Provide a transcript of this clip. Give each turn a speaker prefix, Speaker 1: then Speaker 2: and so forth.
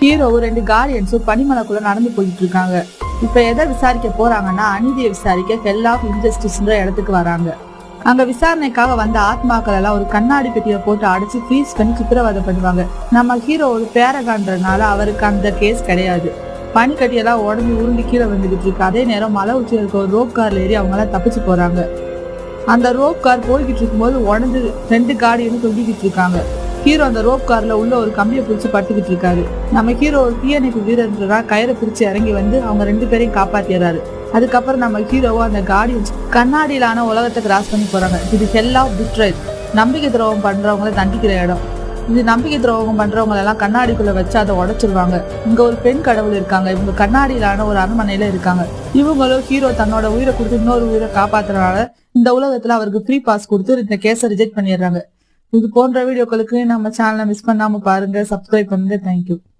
Speaker 1: ஹீரோவும் 2 கார்டியன்ஸும் பனிமலைக்குள்ள நடந்து போயிட்டு இருக்காங்க. இப்ப எதை விசாரிக்க போறாங்கன்னா, அநீதியை விசாரிக்க ஹெல் ஆஃப் இன்ஜஸ்டிஸ்ன்ற இடத்துக்கு வராங்க. அங்க விசாரணைக்காக வந்த ஆத்மாக்கள் எல்லாம் ஒரு கண்ணாடி பெட்டியில போட்டு அடைச்சு ஃப்ரீஸ் பண்ணி சித்திரவதை பண்ணுவாங்க. நம்ம ஹீரோ ஒரு பேரகான்றனால அவருக்கு அந்த கேஸ் கிடையாது. பனிக்கட்டியெல்லாம் உடஞ்சி உருண்டு கீழே வந்துகிட்டு இருக்கு. அதே நேரம் மலை உச்சியில் இருக்க ஒரு ரோப் கார்ல ஏறி அவங்க எல்லாம் தப்பிச்சு போறாங்க. அந்த ரோப் கார் போய்கிட்டு இருக்கும்போது உடஞ்சு 2 கார்டியனும் தொங்கிக்கிட்டு இருக்காங்க. ஹீரோ அந்த ரோப் கார்ல உள்ள ஒரு கம்பியை பிடிச்சு பட்டுக்கிட்டு இருக்காரு. நம்ம ஹீரோ ஒரு தீயணைப்பு வீரர்ன்றா கயிறை பிடிச்சு இறங்கி வந்து அவங்க 2 பேரையும் காப்பாத்திடுறாரு. அதுக்கப்புறம் நம்ம ஹீரோவோ அந்த கார்டியன்ஸ் கண்ணாடியிலான உலகத்தை கிராஸ் பண்ணி போறாங்க. இது ஹெல் ஆஃப் பிட்ரேல், நம்பிக்கை துரோகம் பண்றவங்களை தண்டிக்கிற இடம். இது நம்பிக்கை துரோகம் பண்றவங்க எல்லாம் கண்ணாடிக்குள்ள வச்சு அதை உடைச்சிருவாங்க. இங்க ஒரு பெண் கடவுள் இருக்காங்க. இவங்க கண்ணாடியிலான ஒரு அரண்மனையில இருக்காங்க. இவங்களும் ஹீரோ தன்னோட உயிரை கொடுத்து இன்னொரு உயிரை காப்பாத்துறதுனால இந்த உலகத்துல அவருக்கு ஃப்ரீ பாஸ் கொடுத்து இந்த கேஸை ரிஜெக்ட் பண்ணிடுறாங்க. இது போன்ற வீடியோக்களுக்கு நம்ம சேனலை மிஸ் பண்ணாம பாருங்க, சப்ஸ்கிரைப் பண்ணுங்க. தேங்க்யூ.